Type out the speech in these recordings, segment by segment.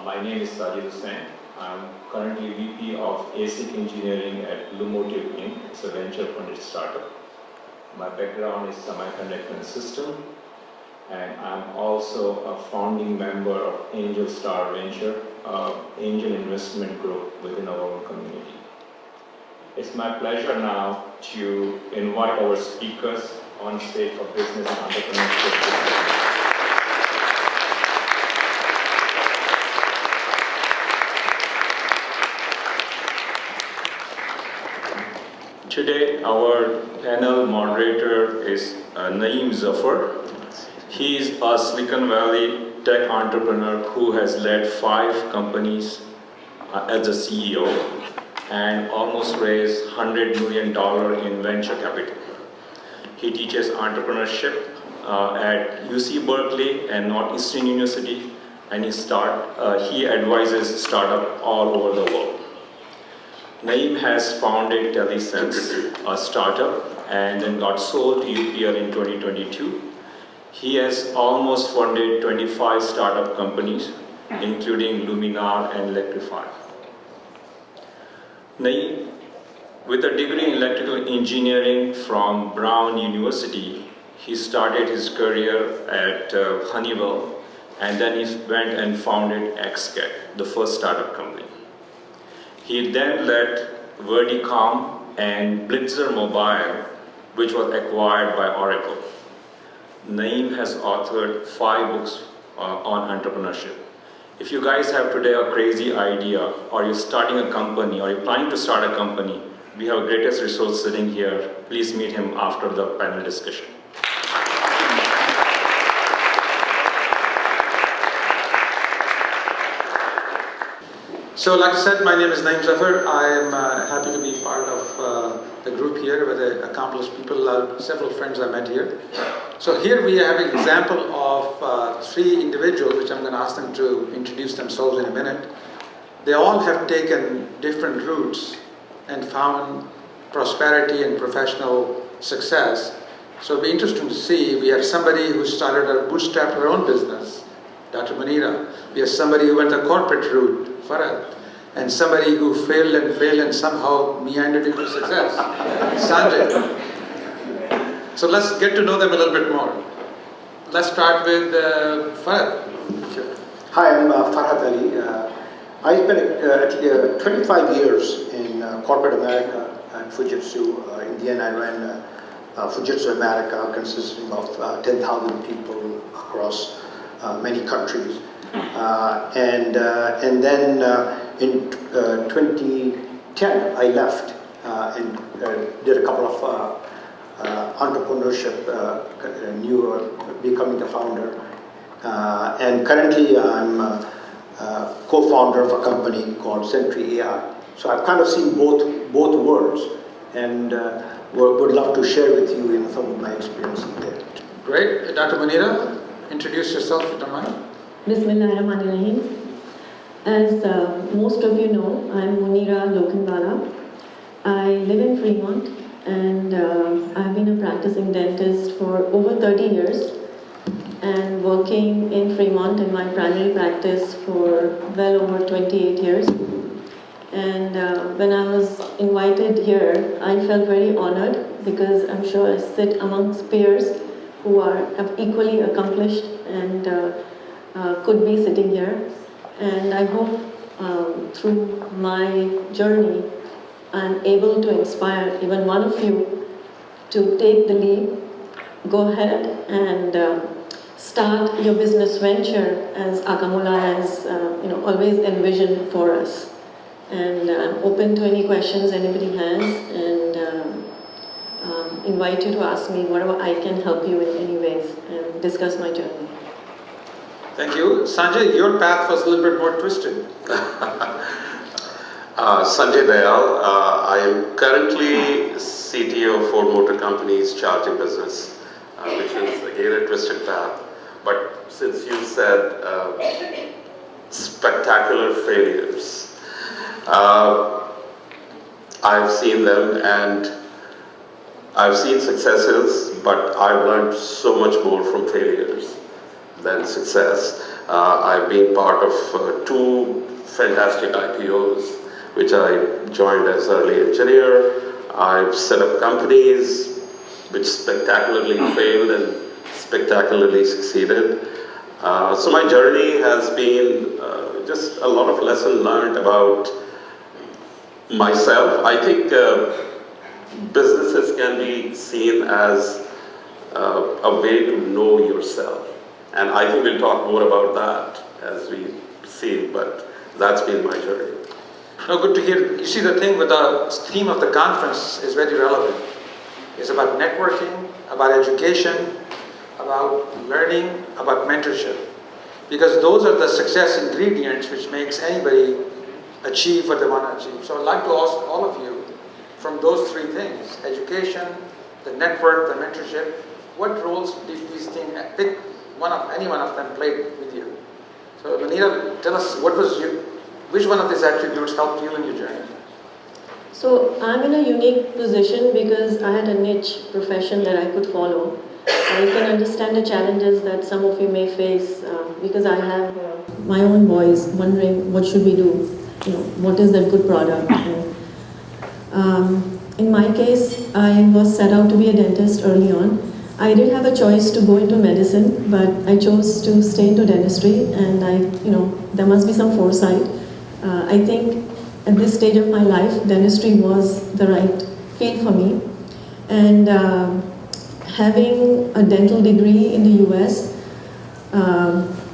My name is Sanjay. I'm currently VP of ASIC Engineering at Lomotive Inc. It's a venture-funded startup. My background is semiconductor system, and I'm also a founding member of Angel Star Venture, angel investment group within our own community. It's my pleasure now to invite our speakers on stage for business and entrepreneurship. Today, our panel moderator is Naeem Zafar. He is a Silicon Valley tech entrepreneur who has led 5 companies as a CEO and almost raised $100 million in venture capital. He teaches entrepreneurship at UC Berkeley and Northeastern University, and he advises startups all over the world. Naeem has founded TeleSense, a startup, and then got sold to UPL in 2022. He has almost funded 25 startup companies, including Luminar and Electrify. Naeem, with a degree in electrical engineering from Brown University, he started his career at Honeywell, and then he went and founded XCAT, the first startup company. He then led Verdicom and Blitzer Mobile, which was acquired by Oracle. Naeem has authored 5 books on entrepreneurship. If you guys have today a crazy idea, or you're starting a company, or you're planning to start a company, we have a greatest resource sitting here. Please meet him after the panel discussion. So, like I said, my name is Naeem Zafar. I am happy to be part of the group here with the accomplished people, several friends I met here. So here we have an example of 3 individuals, which I'm going to ask them to introduce themselves in a minute. They all have taken different routes and found prosperity and professional success. So it'll be interesting to see. We have somebody who started or bootstrapped her own business, Dr. Munira. We have somebody who went the corporate route, Farhat. And somebody who failed and somehow meandered into success, Sanjay. So let's get to know them a little bit more. Let's start with Farhat. Sure. Hi, I'm Farhat Ali. I spent 25 years in corporate America at Fujitsu. In the end, I ran Fujitsu America, consisting of 10,000 people across many countries. And then in 2010, I left and did a couple of entrepreneurship, becoming the founder. And currently, I'm co-founder of a company called Sentry AI. So I've kind of seen both worlds, and would love to share with you some of my experiences there. Great. Dr. Munira, introduce yourself if you don't mind. Bismillahirrahmanirrahim. As most of you know, I'm Munira Lokhandwala. I live in Fremont, and I've been a practicing dentist for over 30 years and working in Fremont in my primary practice for well over 28 years. And when I was invited here, I felt very honored because I'm sure I sit amongst peers who are equally accomplished and could be sitting here. And I hope through my journey, I'm able to inspire even one of you to take the lead, go ahead and start your business venture as Akamula has always envisioned for us. And I'm open to any questions anybody has, and invite you to ask me whatever I can help you in any ways and discuss my journey. Thank you. Sanjay, your path was a little bit more twisted. Sanjay Dayal. I am currently CTO for motor company's charging business, which is again a twisted path. But since you said spectacular failures, I've seen them and I've seen successes, but I've learned so much more from failures than success. I've been part of 2 fantastic IPOs, which I joined as early engineer. I've set up companies which spectacularly failed and spectacularly succeeded. So my journey has been just a lot of lessons learned about myself. I think businesses can be seen as a way to know yourself. And I think we'll talk more about that as we see, but that's been my journey. No, good to hear. You see, the thing with the theme of the conference is very relevant. It's about networking, about education, about learning, about mentorship. Because those are the success ingredients which makes anybody achieve what they want to achieve. So I'd like to ask all of you, from those 3 things, education, the network, the mentorship, what roles did these things, pick any one of them played with you? So Munira, tell us, which one of these attributes helped you in your journey? So I'm in a unique position because I had a niche profession that I could follow. I can understand the challenges that some of you may face because I have my own boys wondering what should we do, what is that good product. In my case, I was set out to be a dentist early on. I did have a choice to go into medicine, but I chose to stay into dentistry, and there must be some foresight. I think at this stage of my life, dentistry was the right field for me. And having a dental degree in the US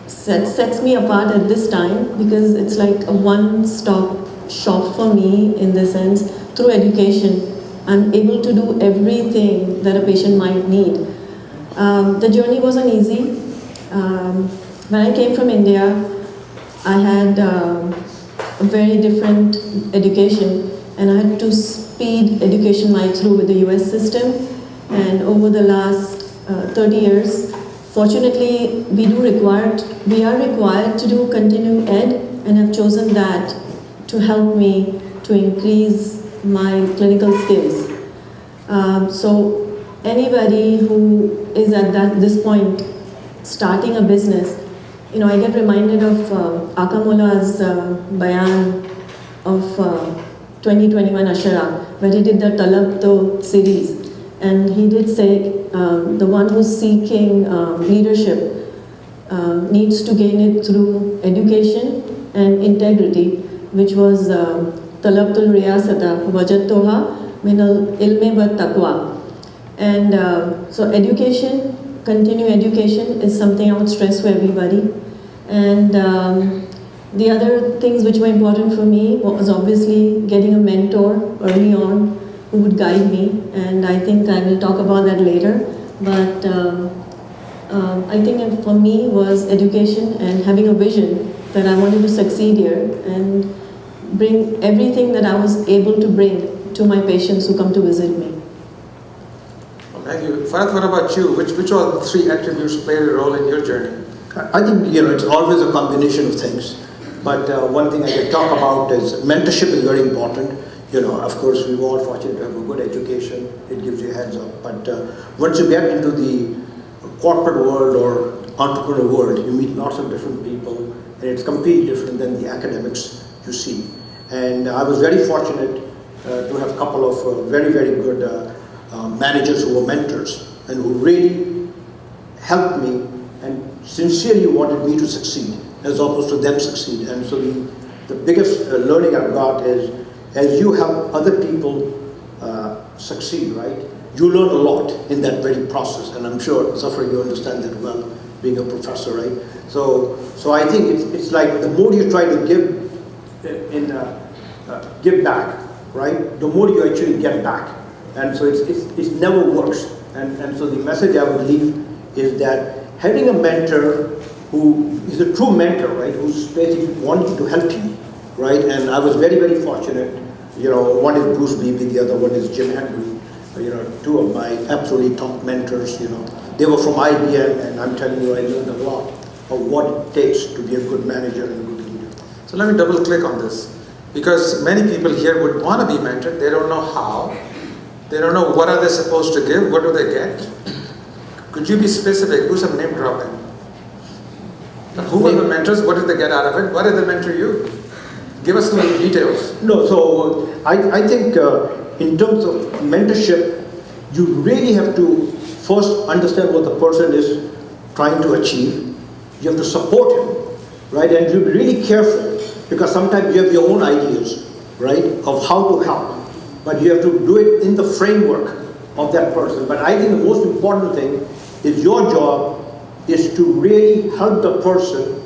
sets me apart at this time because it's like a one-stop shop for me in the sense, through education, I'm able to do everything that a patient might need. The journey wasn't easy. When I came from India, I had a very different education, and I had to speed education right through with the US system. And over the last 30 years, fortunately, we are required to do continuing ed, and have chosen that to help me to increase my clinical skills. So anybody who is at this point starting a business, I get reminded of Akamulla's bayan of 2021 Ashara, where he did the Talab series. And he did say the one who's seeking leadership needs to gain it through education and integrity, which was Talabtul Riyasata Wajadtoha Minal Ilme wa Taqwa. And so education, continuing education is something I would stress for everybody. And the other things which were important for me was obviously getting a mentor early on who would guide me, and I think I will talk about that later. But I think for me was education and having a vision that I wanted to succeed here and bring everything that I was able to bring to my patients who come to visit me. Well, thank you. Farhat, what about you? Which of the 3 attributes played a role in your journey? I think, it's always a combination of things. But one thing I can talk about is mentorship is very important. Of course, we're all fortunate to have a good education. It gives you a heads up. But once you get into the corporate world or entrepreneur world, you meet lots of different people, and it's completely different than the academics you see. And I was very fortunate to have a couple of very, very good managers who were mentors and who really helped me and sincerely wanted me to succeed as opposed to them succeed. And so the biggest learning I've got is, as you help other people succeed, right, you learn a lot in that very process. And I'm sure, Zafar, you understand that well, being a professor, right? So I think it's like the more you try to give back, right, the more you actually get back. And so it never works. And so the message I would leave is that having a mentor who is a true mentor, right, who's basically wanting to help you, right? And I was very, very fortunate. One is Bruce Beebe, the other one is Jim Henry. 2 of my absolutely top mentors. They were from IBM, and I'm telling you, I learned a lot of what it takes to be a good manager and a good leader. So let me double click on this, because many people here would want to be mentored. They don't know how. They don't know what are they supposed to give. What do they get? Could you be specific? Do some name dropping. But who were the mentors? What did they get out of it? What did they mentor you? Give us some details. No, so I think in terms of mentorship, you really have to first understand what the person is trying to achieve. You have to support him, right? And you be really careful because sometimes you have your own ideas, right, of how to help. But you have to do it in the framework of that person. But I think the most important thing is your job is to really help the person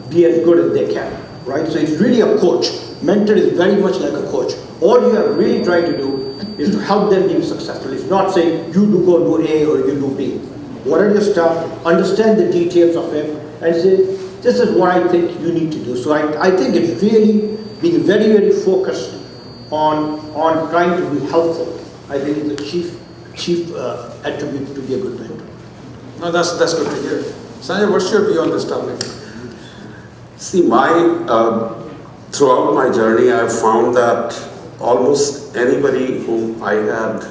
be as good as they can, right? So it's really a coach. Mentor is very much like a coach. All you are really trying to do is to help them be successful. It's not saying you do go do A or you do B. What are your stuff? Understand the details of it and say, this is what I think you need to do. So I think it's really being very, very focused on trying to be helpful. I think is the chief attribute to be a good mentor. No, that's good to hear. Sanjay, what's your view on this topic? See, throughout my journey, I've found that almost anybody whom I had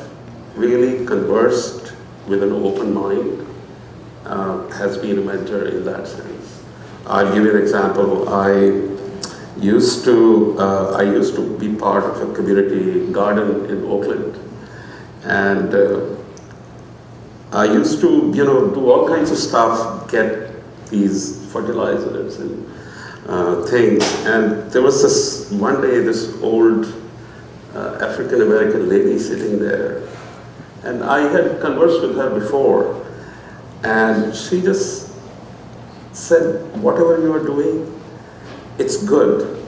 really conversed with an open mind has been a mentor in that sense. I'll give you an example. I used to be part of a community garden in Oakland, and I used to, do all kinds of stuff, get these fertilizers and things. And there was this one day, this old African American lady sitting there, and I had conversed with her before, and she just said, whatever you are doing, it's good,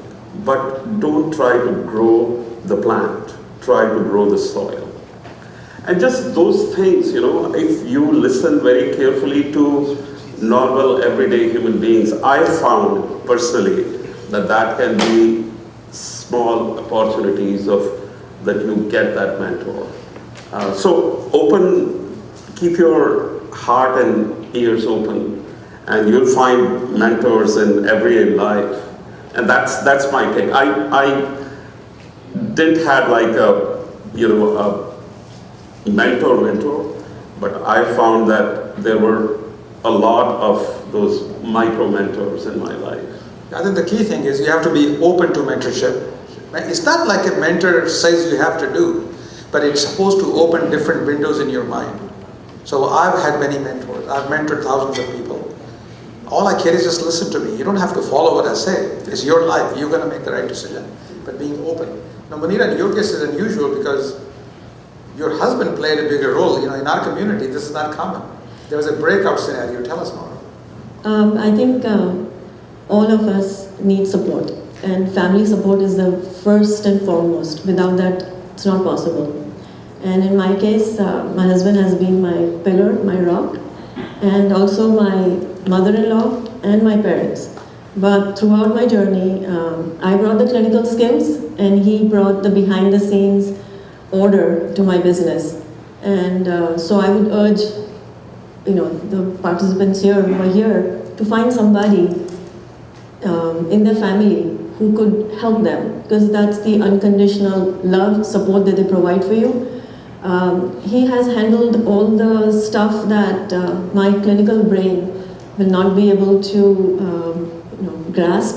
but don't try to grow the plant, try to grow the soil. And just those things, if you listen very carefully to normal, everyday human beings, I found personally that can be small opportunities that you get that mentor. So keep your heart and ears open, and you'll find mentors in everyday life. And that's my take. I didn't have like a mentor, but I found that there were a lot of those micro mentors in my life. I think the key thing is you have to be open to mentorship. It's not like a mentor says you have to do, but it's supposed to open different windows in your mind. So I've had many mentors. I've mentored thousands of people. All I care is just listen to me. You don't have to follow what I say. It's your life. You're going to make the right decision. But being open. Now, Munira, in your case is unusual because your husband played a bigger role. In our community, this is not common. There was a breakout scenario. Tell us more. I think all of us need support, and family support is the first and foremost. Without that, it's not possible. And in my case, my husband has been my pillar, my rock, and also my mother-in-law and my parents. But throughout my journey, I brought the clinical skills, and he brought the behind-the-scenes order to my business. And so I would urge, the participants here who are here to find somebody in their family who could help them, because that's the unconditional love, support that they provide for you. He has handled all the stuff that my clinical brain will not be able to grasp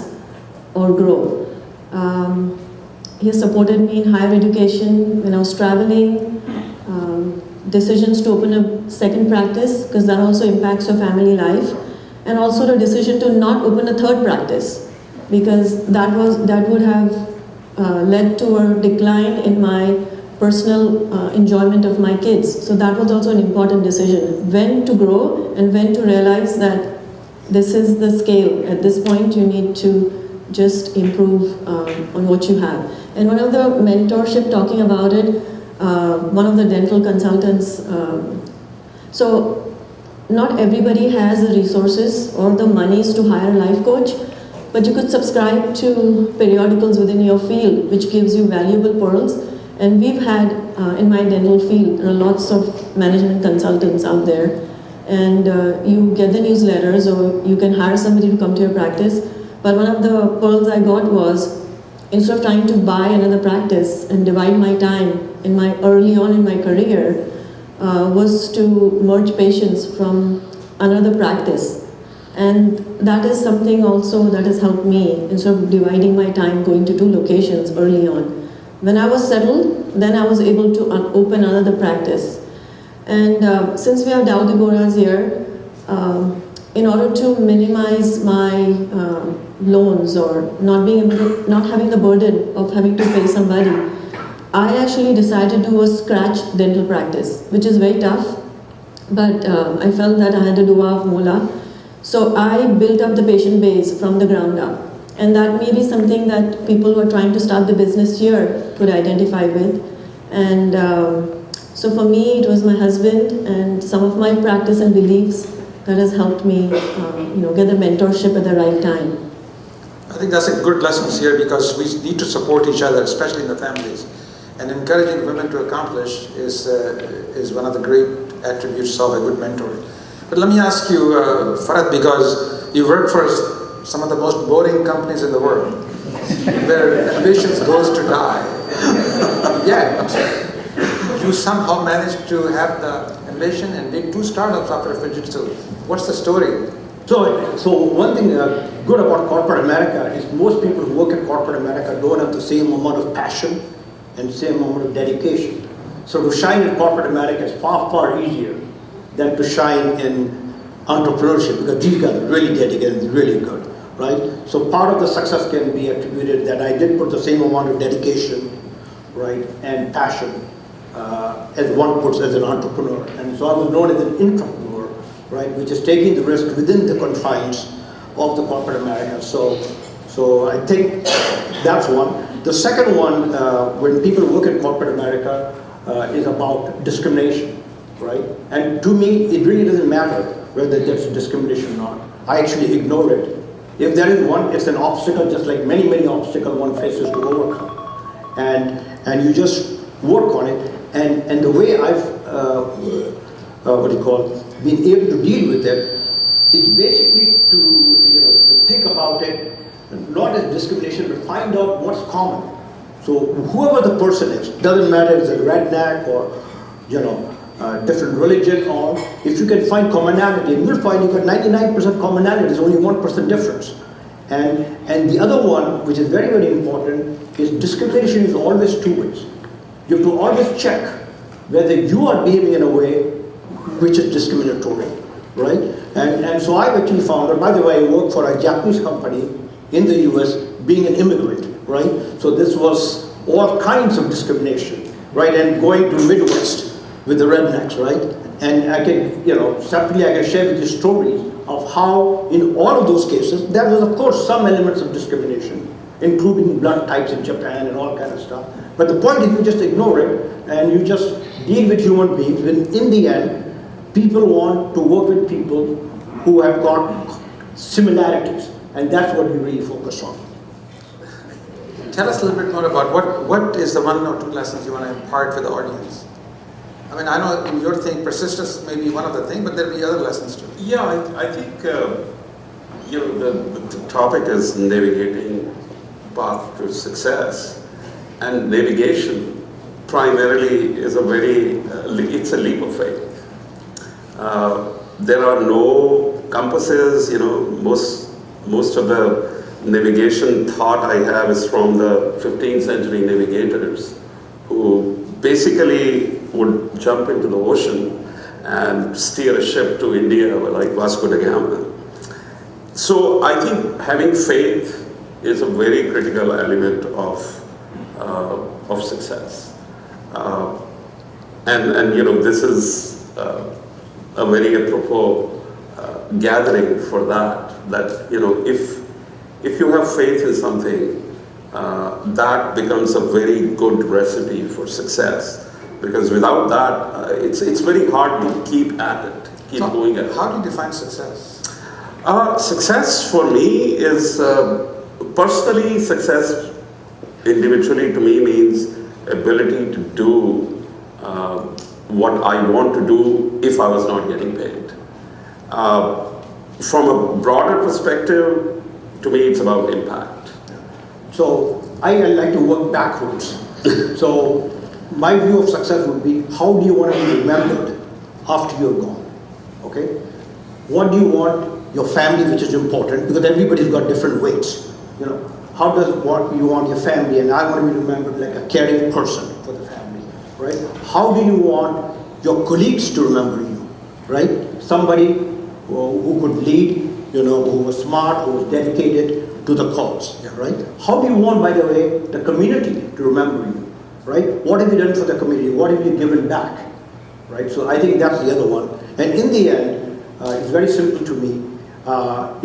or grow. He has supported me in higher education when I was traveling, decisions to open a second practice, because that also impacts your family life, and also the decision to not open a third practice, because that would have led to a decline in my personal enjoyment of my kids. So that was also an important decision, when to grow and when to realize that this is the scale. At this point, you need to just improve on what you have. And one of the mentorship, talking about it, one of the dental consultants, so not everybody has the resources or the monies to hire a life coach, but you could subscribe to periodicals within your field, which gives you valuable pearls. And we've had, in my dental field, lots of management consultants out there. And you get the newsletters, or you can hire somebody to come to your practice. But one of the pearls I got was, instead of trying to buy another practice and divide my time early on in my career, was to merge patients from another practice And that is something also that has helped me instead of dividing my time going to 2 locations early on. When I was settled, then I was able to open another practice. And since we have Dawdi Boras here, in order to minimize my loans or not having the burden of having to pay somebody, I actually decided to do a scratch dental practice, which is very tough, but I felt that I had a dua of Mola. So I built up the patient base from the ground up. And that may be something that people who are trying to start the business here could identify with. And so for me, it was my husband and some of my practice and beliefs that has helped me get the mentorship at the right time. I think that's a good lesson here, because we need to support each other, especially in the families. And encouraging women to accomplish is one of the great attributes of a good mentor. But let me ask you, Farhat, because you work for some of the most boring companies in the world, where ambitions goes to die. Yet, you somehow managed to have the ambition and did 2 startups after Fujitsu. What's the story? So one thing good about corporate America is most people who work in corporate America don't have the same amount of passion and same amount of dedication. So to shine in corporate America is far, far easier than to shine in entrepreneurship, because these guys are really dedicated and really good, right? So part of the success can be attributed that I did put the same amount of dedication, right, and passion as one puts as an entrepreneur. And so I was known as an intrapreneur, right, which is taking the risk within the confines of the corporate America. So I think that's one. The second one, when people work in corporate America, is about discrimination, right? And to me, it really doesn't matter whether there's discrimination or not. I actually ignore it. If there is one, it's an obstacle, just like many, many obstacles one faces to overcome. And you just work on it. And the way I've, been able to deal with it is basically to think about it, not as discrimination, but find out what's common. So whoever the person is, doesn't matter if it's a redneck or, different religion, or if you can find commonality, and you'll find you've got 99% commonality, there's only 1% difference. And the other one, which is very, very important, is discrimination is always 2 ways. You have to always check whether you are behaving in a way which is discriminatory, right? And so I've actually found, and by the way, I work for a Japanese company in the US, being an immigrant, right? So this was all kinds of discrimination, right? And going to Midwest with the rednecks, right? And I can, separately I can share with you stories of how in all of those cases, there was of course some elements of discrimination, including blood types in Japan and all kind of stuff. But the point is you just ignore it and you just deal with human beings. When in the end, people want to work with people who have got similarities, and that's what you really focus on. Tell us a little bit more about what is the 1 or 2 lessons you want to impart with the audience? I mean, I know in your thing, persistence may be one of the things, but there'll be other lessons too. Yeah, I think, the topic is navigating path to success. And navigation primarily is it's a leap of faith. There are no compasses, most of the navigation thought I have is from the 15th century navigators who basically would jump into the ocean and steer a ship to India like Vasco da Gama. So I think having faith is a very critical element of success. This is a very apropos gathering for that if you have faith in something, that becomes a very good recipe for success. Because without that, it's very hard to keep at it, keep going at it. How do you define success? Success for me is, personally, success individually to me means ability to do what I want to do if I was not getting paid. From a broader perspective, to me it's about impact. So I like to work backwards. So my view of success would be, how do you want to be remembered after you're gone? Okay? What do you want your family, which is important, because everybody's got different weights. You know, how does what you want your family, and I want to be remembered like a caring person for the family, right? How do you want your colleagues to remember you, right? Somebody who could lead, you know, who was smart, who was dedicated to the cause, right? How do you want, by the way, the community to remember you, right? What have you done for the community? What have you given back, right? So I think that's the other one. And in the end, it's very simple to me,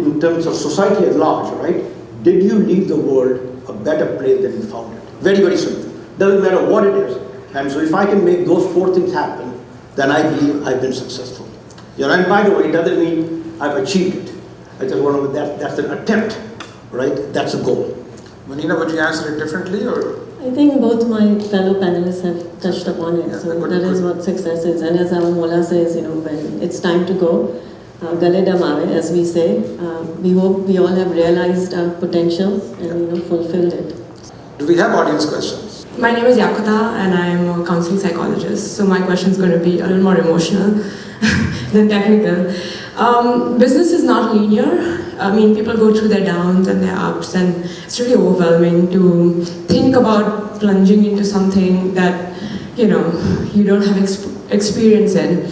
in terms of society at large, right? Did you leave the world a better place than you found it? Very, very simple. Doesn't matter what it is. And so if I can make those 4 things happen, then I believe I've been successful. You know, and by the way, it doesn't mean I've achieved it. I just want to, that's an attempt, right? That's a goal. Munira, would you answer it differently, or? I think both my fellow panelists have touched upon it. So that is what success is. And as our Mola says, you know, when it's time to go, Gale dam aave, as we say, we hope we all have realized our potential and, you know, fulfilled it. Do we have audience questions? My name is Yakuta and I'm a counseling psychologist. So my question is going to be a little more emotional than technical. Business is not linear. I mean, people go through their downs and their ups, and it's really overwhelming to think about plunging into something that, you know, you don't have experience in.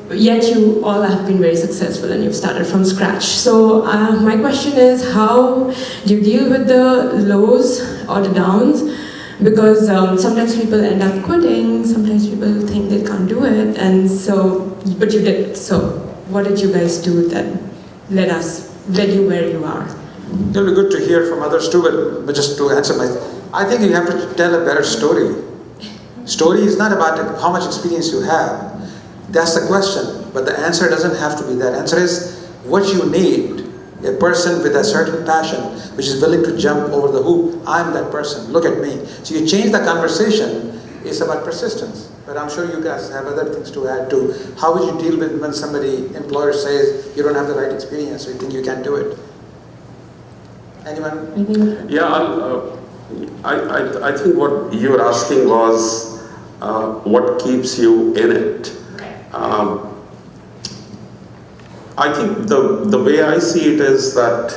Yet you all have been very successful and you've started from scratch. So my question is, how do you deal with the lows or the downs? Because sometimes people end up quitting, sometimes people think they can't do it, and so, but you did. So what did you guys do that led you where you are? It'll be good to hear from others too, but just to answer I think you have to tell a better story. Story is not about how much experience you have. That's the question, but the answer doesn't have to be that. Answer is what you need. A person with a certain passion, which is willing to jump over the hoop. I'm that person, look at me. So you change the conversation, it's about persistence. But I'm sure you guys have other things to add to. How would you deal with when somebody, employer says, you don't have the right experience, or you think you can't do it? Anyone? Yeah, I think what you were asking was what keeps you in it. I think the way I see it is that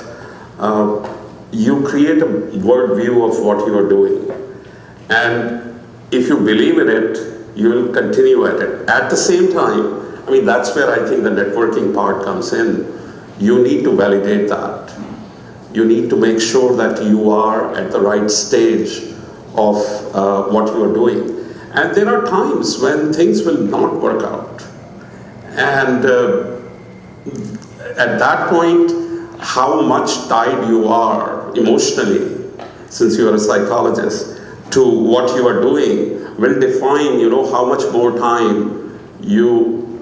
you create a worldview of what you are doing, and if you believe in it, you will continue at it. At the same time, I mean, that's where I think the networking part comes in. You need to validate that. You need to make sure that you are at the right stage of what you are doing. And there are times when things will not work out. And at that point, how much tied you are emotionally, since you are a psychologist, to what you are doing will define, you know, how much more time you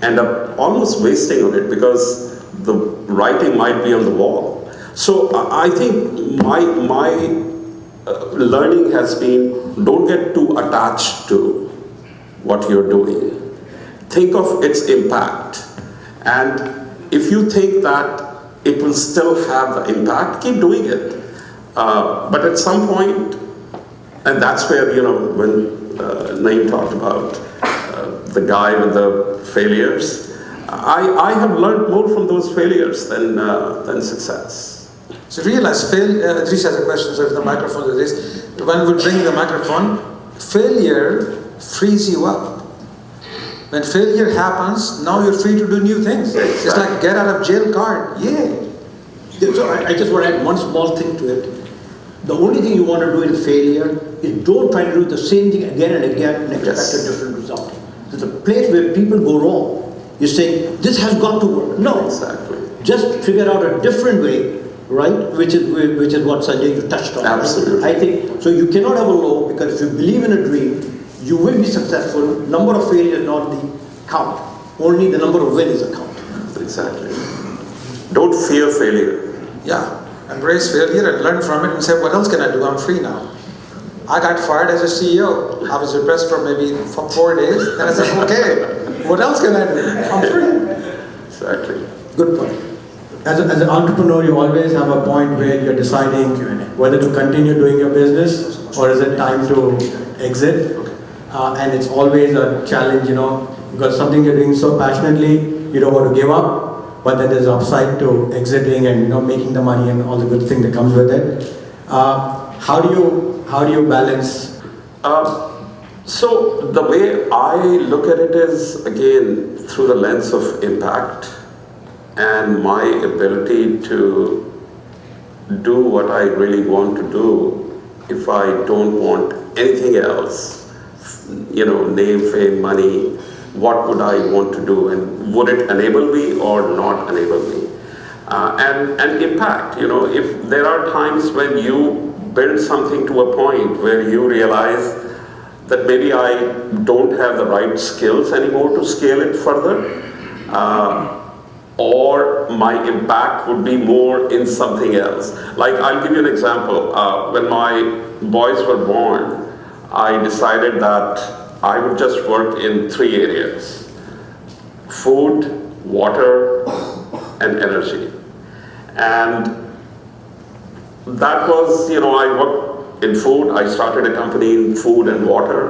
end up almost wasting on it, because the writing might be on the wall. So I think my learning has been, don't get too attached to what you're doing. Think of its impact. And if you think that it will still have the impact, keep doing it. But at some point, and that's where, you know, when Naeem talked about the guy with the failures, I have learned more from those failures than success. So realize, Idris has a question, so if the microphone is this, one would bring the microphone, failure frees you up. When failure happens, now you're free to do new things. Exactly. It's like get out of jail card, yay. So I just want to add one small thing to it. The only thing you want to do in failure is don't try to do the same thing again and again and expect a different result. There's a place where people go wrong. You say, this has got to work. No. Exactly. Just figure out a different way, right? Which is what Sanjay you touched on. Absolutely. Right? I think, so you cannot have a low, because if you believe in a dream, you will be successful. Number of failures is not the count. Only the number of wins is a count. Exactly. Don't fear failure. Yeah. Embrace failure and learn from it and say, what else can I do? I'm free now. I got fired as a CEO. I was depressed for maybe 4 days. And I said, okay, what else can I do? I'm free. Exactly. Good point. As an entrepreneur, you always have a point where you're deciding whether to continue doing your business or is it time to exit. And it's always a challenge, you know, because something you're doing so passionately, you don't want to give up. but then there's upside to exiting and making the money and all the good thing that comes with it. How do you balance? So the way I look at it is, again, through the lens of impact and my ability to do what I really want to do. If I don't want anything else, name, fame, money, what would I want to do, and would it enable me or not enable me? And impact, if there are times when you build something to a point where you realize that maybe I don't have the right skills anymore to scale it further, or my impact would be more in something else. Like, I'll give you an example. When my boys were born, I decided that I would just work in 3 areas: food, water, and energy. And that was, I worked in food. I started a company in food and water,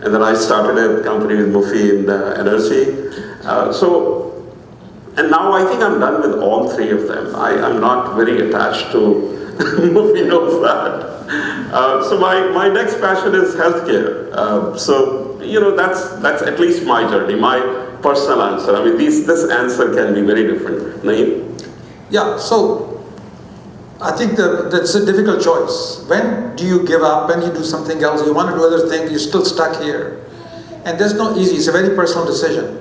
and then I started a company with Mufi in energy. And now I think I'm done with all 3 of them. I'm not very attached to Mufi knows that. So my next passion is healthcare. That's at least my journey, my personal answer. I mean, this answer can be very different. Naeem? Yeah, so I think that's a difficult choice. When do you give up? When you do something else? You want to do other things, you're still stuck here. And there's no easy, it's a very personal decision.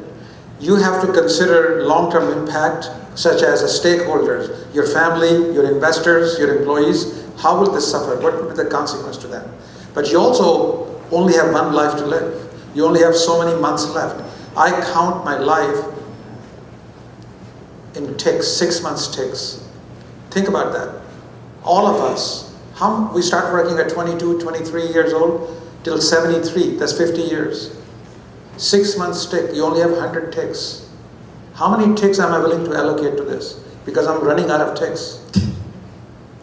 You have to consider long-term impact, such as the stakeholders, your family, your investors, your employees. How will this suffer? What will be the consequence to them? But you also only have one life to live. You only have so many months left. I count my life in ticks, 6 months ticks. Think about that. All of us, we start working at 22, 23 years old till 73, that's 50 years. 6 months tick, you only have 100 ticks. How many ticks am I willing to allocate to this? Because I'm running out of ticks.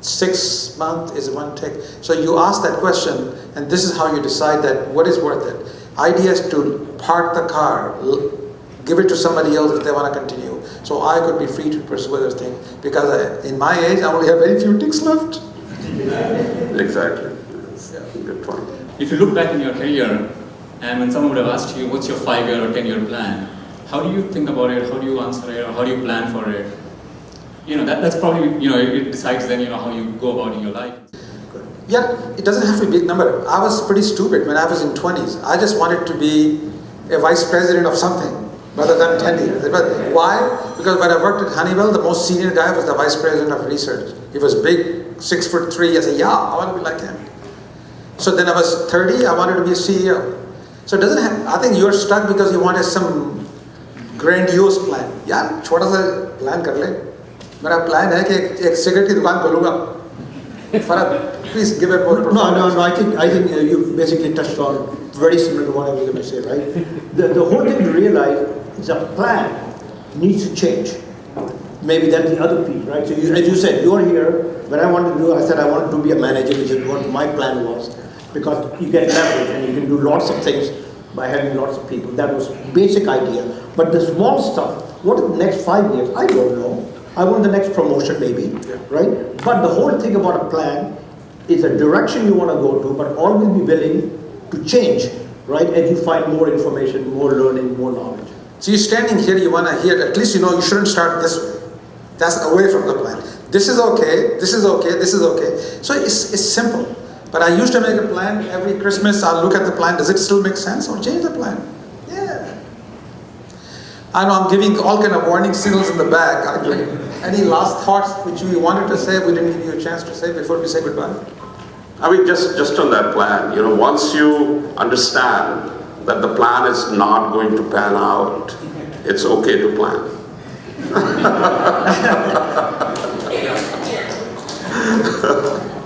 6 months is 1 tick. So you ask that question, and this is how you decide that what is worth it. Idea is to park the car, give it to somebody else if they want to continue. So I could be free to pursue other things. Because in my age, I only have very few ticks left. Exactly. That's a good point. If you look back in your career, and when someone would have asked you, what's your 5-year or 10-year plan? How do you think about it? How do you answer it? Or how do you plan for it? That's probably, it decides then, how you go about in your life. Yeah, it doesn't have to be a big number. I was pretty stupid when I was in 20s. I just wanted to be a vice president of something rather than 10 years. But why? Because when I worked at Honeywell, the most senior guy was the vice president of research. He was big, 6'3". I said, yeah, I want to be like him. So then I was 30, I wanted to be a CEO. So it doesn't have, I think you're stuck because you wanted some grandiose plan. Yeah, छोटा सा plan कर ले. मेरा plan है कि एक cigarette की दुकान खोलूँगा. Farhat, please give it more. No. I think you basically touched on very similar to what I was going to say, right? The whole thing to realize is a plan needs to change. Maybe that's the other piece, right? So as you said, you're here. When I wanted to do, I said I wanted to be a manager, which is what my plan was, because you get leverage and you can do lots of things by having lots of people. That was basic idea. But the small stuff, what is the next 5 years? I don't know. I want the next promotion maybe, right? But the whole thing about a plan is a direction you want to go to, but always be willing to change, right? As you find more information, more learning, more knowledge. So you're standing here, you want to hear, at least you know you shouldn't start this way. That's away from the plan. This is okay, this is okay, this is okay. So it's simple. But I used to make a plan every Christmas. I'll look at the plan. Does it still make sense? Or change the plan? Yeah. I know I'm giving all kind of warning signals in the back. Any last thoughts which we wanted to say, we didn't give you a chance to say before we say goodbye? I mean, just on that plan, once you understand that the plan is not going to pan out, it's okay to plan.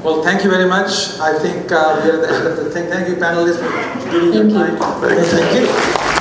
Well, thank you very much. I think we are at the end of the thing. Thank you, panelists, for giving your time. Thank you. Thank you.